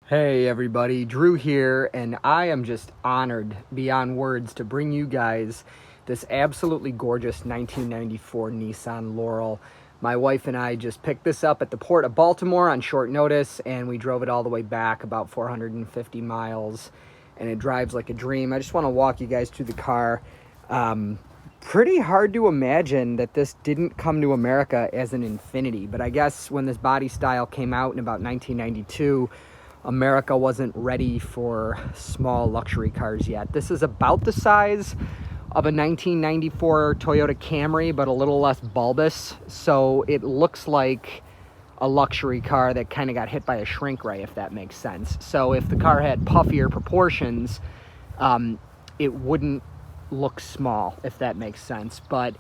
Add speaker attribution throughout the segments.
Speaker 1: Hey everybody, Drew here, and I am just honored beyond words to bring you guys this absolutely gorgeous 1994 Nissan Laurel. My wife and I just picked this up at the Port of Baltimore on short notice, and we drove it all the way back about 450 miles, and it drives like a dream. I just want to walk you guys through the car. Pretty hard to imagine that this didn't come to America as an Infiniti, but I guess when this body style came out in about 1992, America wasn't ready for small luxury cars yet. This is about the size of a 1994 Toyota Camry, but a little less bulbous. So it looks like a luxury car that kind of got hit by a shrink ray, if that makes sense. So if the car had puffier proportions, it wouldn't look small, if that makes sense. But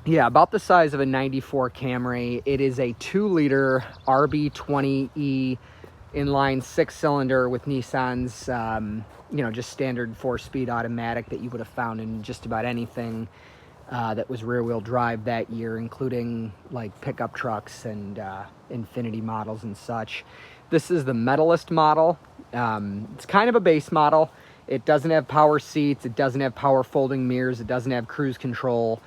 Speaker 1: yeah, about the size of a 94 Camry. It is a 2-liter RB20E inline 6-cylinder with Nissan's, just standard 4-speed automatic that you would have found in just about anything that was rear-wheel drive that year, including like pickup trucks and Infiniti models and such. This is the Medalist model. It's kind of a base model. It doesn't have power seats. It doesn't have power folding mirrors. It doesn't have cruise control.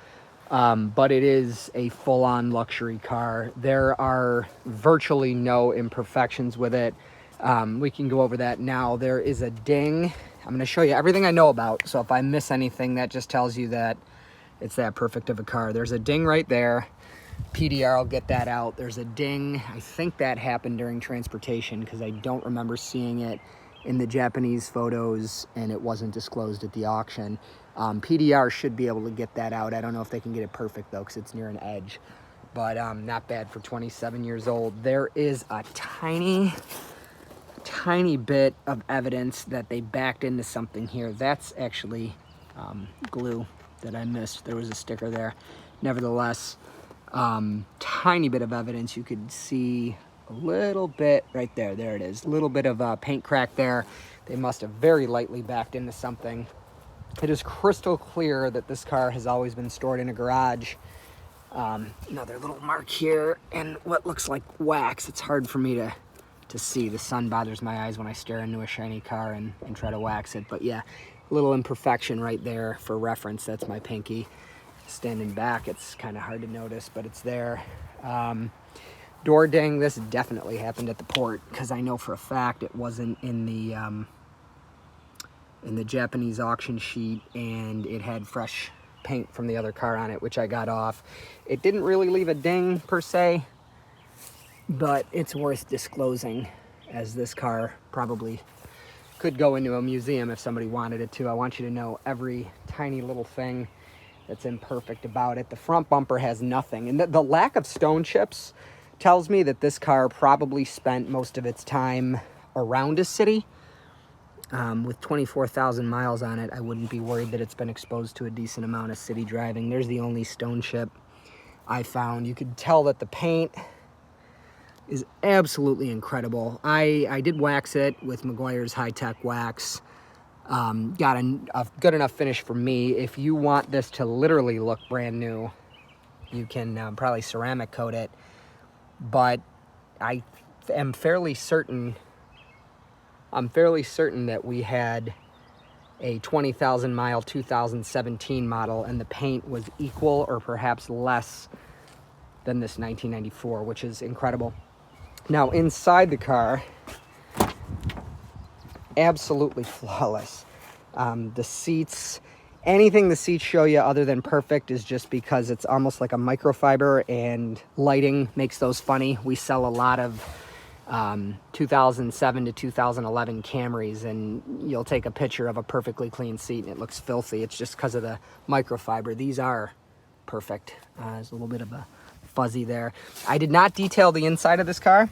Speaker 1: But it is a full-on luxury car. There are virtually no imperfections with it. We can go over that now. There is a ding. I'm going to show you everything I know about. So if I miss anything, that just tells you that it's that perfect of a car. There's a ding right there. PDR will get that out. There's a ding. I think that happened during transportation because I don't remember seeing it in the Japanese photos, and it wasn't disclosed at the auction. PDR should be able to get that out. I don't know if they can get it perfect though, because it's near an edge, but not bad for 27 years old. There is a tiny bit of evidence that they backed into something here. That's actually glue that I missed. There was a sticker there. Nevertheless, tiny bit of evidence. You could see a little bit right there. There it is. A little bit of paint crack there. They must have very lightly backed into something. It is crystal clear that this car has always been stored in a garage. Another little mark here and what looks like wax. It's hard for me to see. The sun bothers my eyes when I stare into a shiny car and try to wax it. But yeah, a little imperfection right there for reference. That's my pinky. Standing back, it's kind of hard to notice, but it's there. Door ding, this definitely happened at the port because I know for a fact it wasn't in the Japanese auction sheet, and it had fresh paint from the other car on it, which I got off. It didn't really leave a ding per se, but it's worth disclosing, as this car probably could go into a museum if somebody wanted it to. I want you to know every tiny little thing that's imperfect about it. The front bumper has nothing, and the lack of stone chips tells me that this car probably spent most of its time around a city. With 24,000 miles on it, I wouldn't be worried that it's been exposed to a decent amount of city driving. There's the only stone chip I found. You could tell that the paint is absolutely incredible. I did wax it with Meguiar's high-tech wax. Got a good enough finish for me. If you want this to literally look brand new, you can probably ceramic coat it. But I am fairly certain that we had a 20,000 mile 2017 model, and the paint was equal or perhaps less than this 1994, which is incredible. Now inside the car, absolutely flawless. The seats, anything the seats show you other than perfect is just because it's almost like a microfiber, and lighting makes those funny. We sell a lot of 2007 to 2011 Camrys, and you'll take a picture of a perfectly clean seat and it looks filthy. It's just because of the microfiber. These are perfect. There's a little bit of a fuzzy there. I did not detail the inside of this car.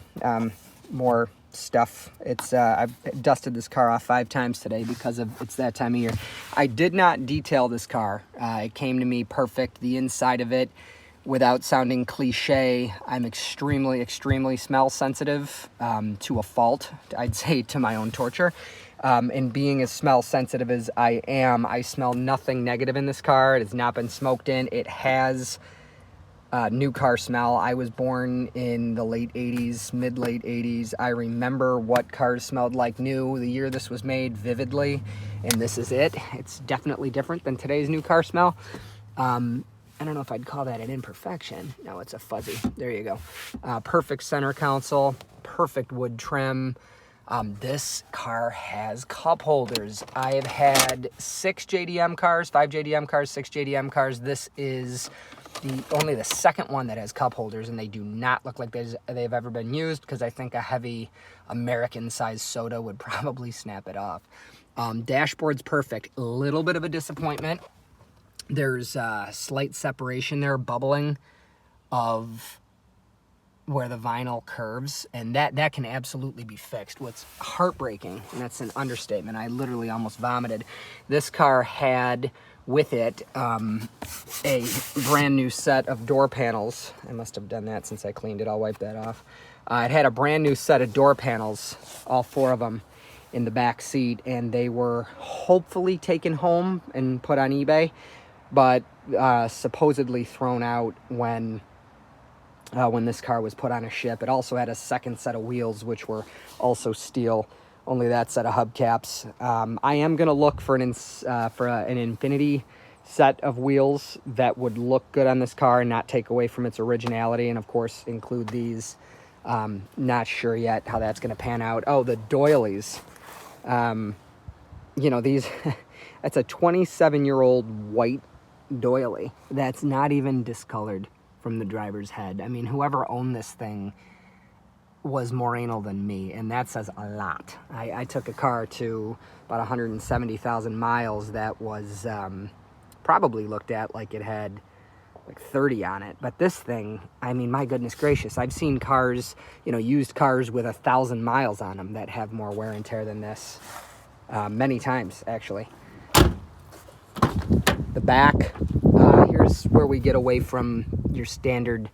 Speaker 1: More stuff. I've dusted this car off 5 times today because it's that time of year. I did not detail this car. It came to me perfect. The inside of it, without sounding cliche, I'm extremely smell sensitive, to a fault. I'd say to my own torture. And being as smell sensitive as I am, I smell nothing negative in this car. It has not been smoked in. It has New car smell. I was born in the late 80s, mid-late 80s. I remember what cars smelled like new the year this was made vividly, and this is it. It's definitely different than today's new car smell. I don't know if I'd call that an imperfection. No, it's a fuzzy. There you go. Perfect center console, perfect wood trim. This car has cup holders. I have had 6 JDM cars, 5 JDM cars, 6 JDM cars. This is only the second one that has cup holders, and they do not look like they've ever been used, because I think a heavy American-sized soda would probably snap it off. Dashboard's perfect. A little bit of a disappointment. There's slight separation there, bubbling of where the vinyl curves, and that can absolutely be fixed. What's heartbreaking, and that's an understatement, I literally almost vomited. This car had with it a brand new set of door panels. I must have done that since I cleaned it. I'll wipe that off. It had a brand new set of door panels, all 4 of them, in the back seat, and they were hopefully taken home and put on eBay, but supposedly thrown out when this car was put on a ship. It also had a second set of wheels, which were also steel, only that set of hubcaps. I am going to look for an infinity set of wheels that would look good on this car and not take away from its originality, and of course include these. Not sure yet how that's going to pan out. Oh, the doilies. You know, these, that's a 27-year-old white doily that's not even discolored from the driver's head. I mean, whoever owned this thing was more anal than me, and that says a lot. I took a car to about 170,000 miles that was probably looked at like it had like 30 on it, but this thing, I mean, my goodness gracious, I've seen cars, you know, used cars with 1,000 miles on them that have more wear and tear than this, many times actually. The back, here's where we get away from your standard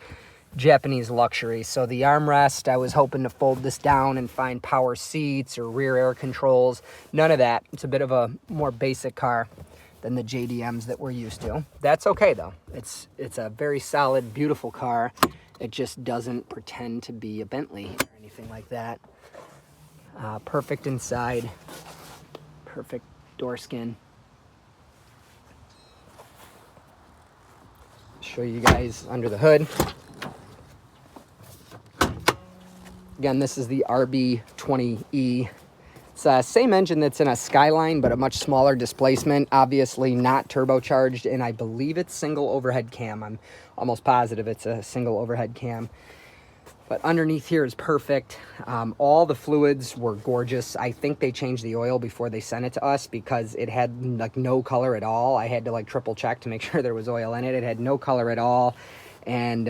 Speaker 1: Japanese luxury. So the armrest, I was hoping to fold this down and find power seats or rear air controls. None of that. It's a bit of a more basic car than the JDMs that we're used to. That's okay though. It's a very solid, beautiful car. It just doesn't pretend to be a Bentley or anything like that. Perfect inside, perfect door skin. Show you guys under the hood. Again, this is the RB20E. It's the same engine that's in a Skyline, but a much smaller displacement. Obviously not turbocharged, and I believe it's single overhead cam. I'm almost positive it's a single overhead cam. But underneath here is perfect. All the fluids were gorgeous. I think they changed the oil before they sent it to us, because it had like no color at all. I had to like triple check to make sure there was oil in it. It had no color at all. And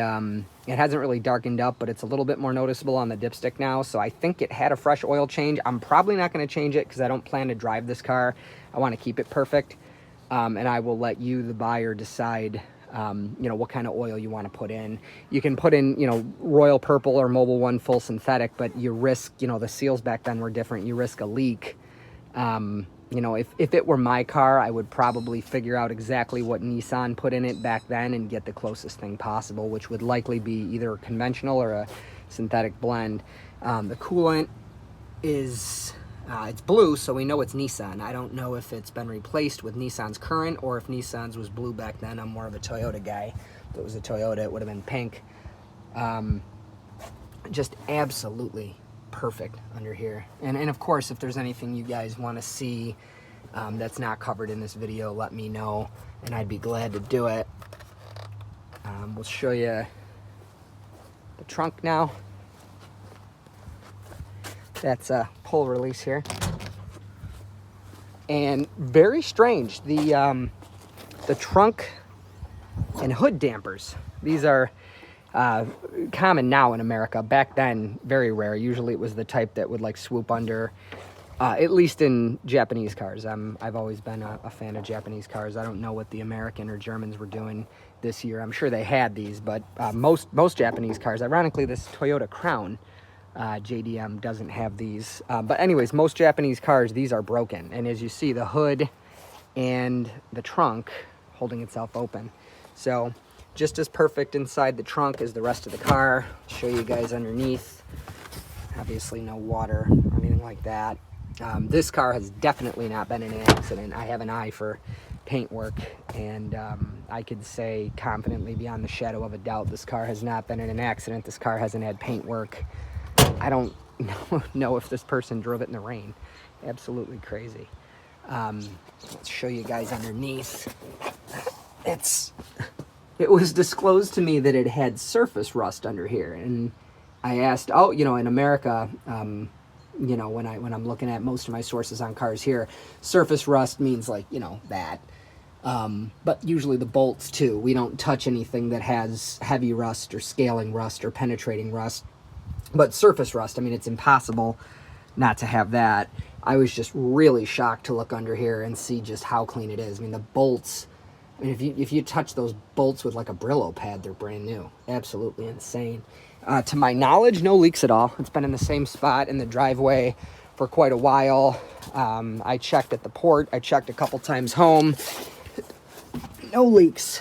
Speaker 1: it hasn't really darkened up, but it's a little bit more noticeable on the dipstick now. So I think it had a fresh oil change. I'm probably not going to change it because I don't plan to drive this car. I want to keep it perfect. And I will let you, the buyer, decide you know, what kind of oil you want to put in. You can put in, you know, Royal Purple or Mobil 1 full synthetic, but you risk, you know, the seals back then were different. You risk a leak. You know, if it were my car, I would probably figure out exactly what Nissan put in it back then and get the closest thing possible, which would likely be either a conventional or a synthetic blend. The coolant is, it's blue, so we know it's Nissan. I don't know if it's been replaced with Nissan's current or if Nissan's was blue back then. I'm more of a Toyota guy. If it was a Toyota, it would have been pink. Just absolutely perfect under here. And of course, if there's anything you guys want to see that's not covered in this video, let me know, and I'd be glad to do it. We'll show you the trunk now. That's a pull release here. And very strange, the trunk and hood dampers. These are common now in America. Back then, very rare. Usually it was the type that would like swoop under, at least in Japanese cars. I've always been a fan of Japanese cars. I don't know what the American or Germans were doing this year. I'm sure they had these, but most Japanese cars, ironically, this Toyota Crown JDM doesn't have these. But anyways, most Japanese cars, these are broken. And as you see, the hood and the trunk holding itself open. So just as perfect inside the trunk as the rest of the car. I'll show you guys underneath. Obviously no water or anything like that. This car has definitely not been in an accident. I have an eye for paint work, and I could say confidently beyond the shadow of a doubt this car has not been in an accident. This car hasn't had paint work. I don't know if this person drove it in the rain. Absolutely crazy. Let's show you guys underneath. It was disclosed to me that it had surface rust under here, and I asked, oh, you know, in America, you know, when I'm looking at most of my sources on cars here, surface rust means like, you know, that. But usually the bolts too. We don't touch anything that has heavy rust or scaling rust or penetrating rust. But surface rust, I mean, it's impossible not to have that. I was just really shocked to look under here and see just how clean it is. I mean, the bolts, I mean, if you touch those bolts with like a Brillo pad, they're brand new. Absolutely insane. To my knowledge, no leaks at all. It's been in the same spot in the driveway for quite a while. I checked at the port. I checked a couple times home. No leaks.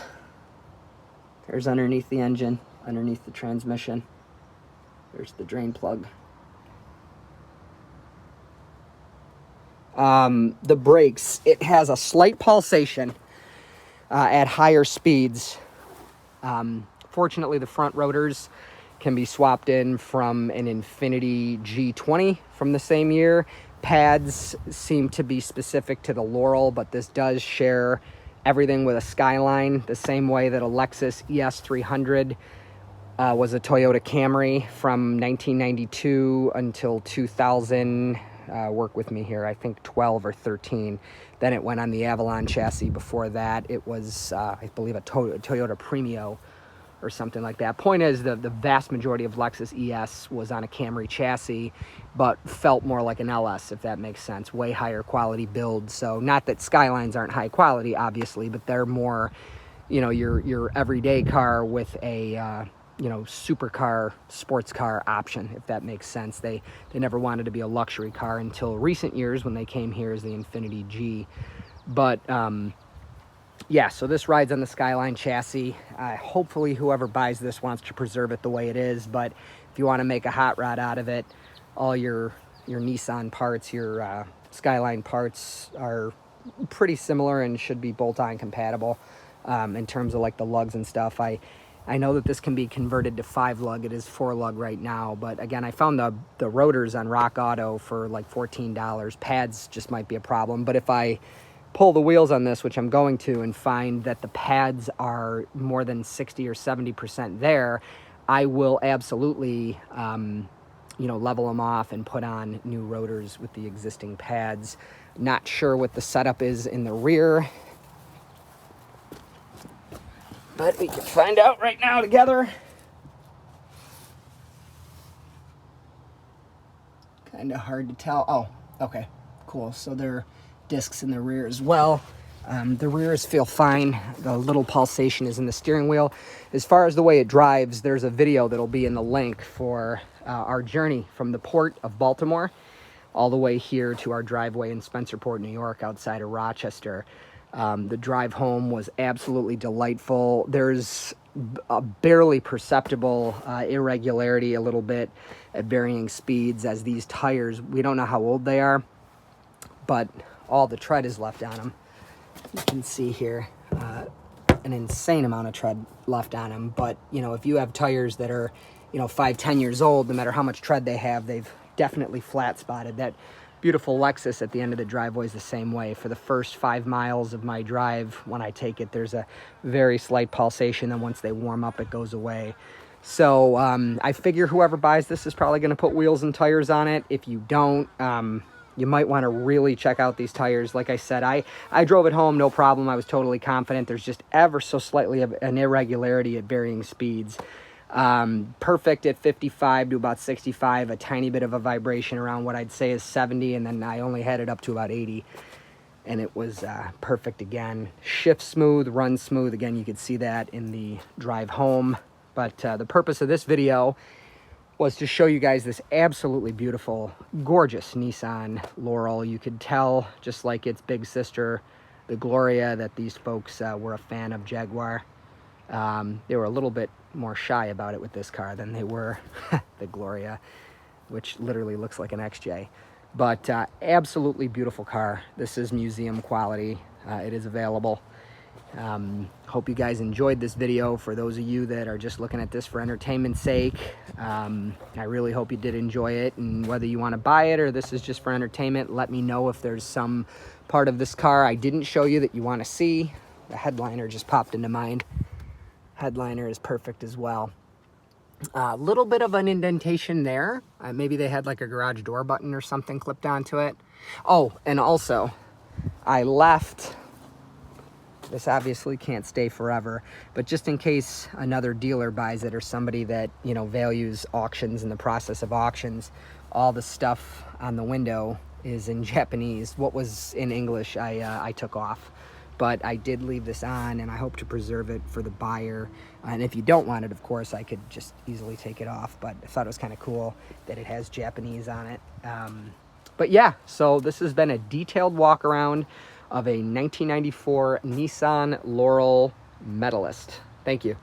Speaker 1: There's underneath the engine, underneath the transmission. There's the drain plug. The brakes, it has a slight pulsation at higher speeds. Fortunately, the front rotors can be swapped in from an Infiniti G20 from the same year. Pads seem to be specific to the Laurel, but this does share everything with a Skyline, the same way that a Lexus ES300 was a Toyota Camry from 1992 until 2000. Work with me here, I think 12 or 13. Then it went on the Avalon chassis. Before that, it was, I believe, a Toyota Premio or something like that. Point is, the vast majority of Lexus ES was on a Camry chassis, but felt more like an LS, if that makes sense. Way higher quality build. So not that Skylines aren't high quality, obviously, but they're more, you know, your everyday car with a, you know, supercar, sports car option, if that makes sense. They never wanted to be a luxury car until recent years when they came here as the Infiniti G. But, yeah, so this rides on the Skyline chassis. Hopefully whoever buys this wants to preserve it the way it is, but if you want to make a hot rod out of it, all your Nissan parts, your Skyline parts are pretty similar and should be bolt-on compatible in terms of like the lugs and stuff. I know that this can be converted to 5-lug. It is 4-lug right now, but again, I found the rotors on Rock Auto for like $14. Pads just might be a problem, but if I pull the wheels on this, which I'm going to, and find that the pads are more than 60 or 70% there, I will absolutely, you know, level them off and put on new rotors with the existing pads. Not sure what the setup is in the rear, but we can find out right now together. Kind of hard to tell. Oh, okay, cool. So they're discs in the rear as well. The rears feel fine. The little pulsation is in the steering wheel. As far as the way it drives, there's a video that'll be in the link for our journey from the port of Baltimore all the way here to our driveway in Spencerport, New York, outside of Rochester. The drive home was absolutely delightful. There's a barely perceptible irregularity a little bit at varying speeds, as these tires, we don't know how old they are, but all the tread is left on them. You can see here an insane amount of tread left on them. But, you know, if you have tires that are, you know, 5-10 years old, no matter how much tread they have, they've definitely flat spotted. That beautiful Lexus at the end of the driveway is the same way. For the first 5 miles of my drive, when I take it, there's a very slight pulsation. Then once they warm up, it goes away. So I figure whoever buys this is probably going to put wheels and tires on it. If you don't, you might want to really check out these tires. Like I said, I drove it home, no problem. I was totally confident. There's just ever so slightly of an irregularity at varying speeds. Perfect at 55 to about 65, a tiny bit of a vibration around what I'd say is 70, and then I only had it up to about 80. And it was perfect again. Shift smooth, run smooth. Again, you could see that in the drive home. But the purpose of this video was to show you guys this absolutely beautiful, gorgeous Nissan Laurel. You could tell, just like its big sister, the Gloria, that these folks were a fan of Jaguar. They were a little bit more shy about it with this car than they were the Gloria, which literally looks like an XJ. But absolutely beautiful car. This is museum quality. It is available. Hope you guys enjoyed this video. For those of you that are just looking at this for entertainment's sake, I really hope you did enjoy it. And whether you want to buy it or this is just for entertainment, let me know if there's some part of this car I didn't show you that you want to see. The headliner just popped into mind. Headliner is perfect as well. A little bit of an indentation there. Maybe they had like a garage door button or something clipped onto it. Oh, and also I left, this obviously can't stay forever, but just in case another dealer buys it or somebody that, you know, values auctions and the process of auctions, all the stuff on the window is in Japanese. What was in English, I took off. But I did leave this on, and I hope to preserve it for the buyer. And if you don't want it, of course, I could just easily take it off. But I thought it was kind of cool that it has Japanese on it. But yeah, so this has been a detailed walk around of a 1994 Nissan Laurel Medalist. Thank you.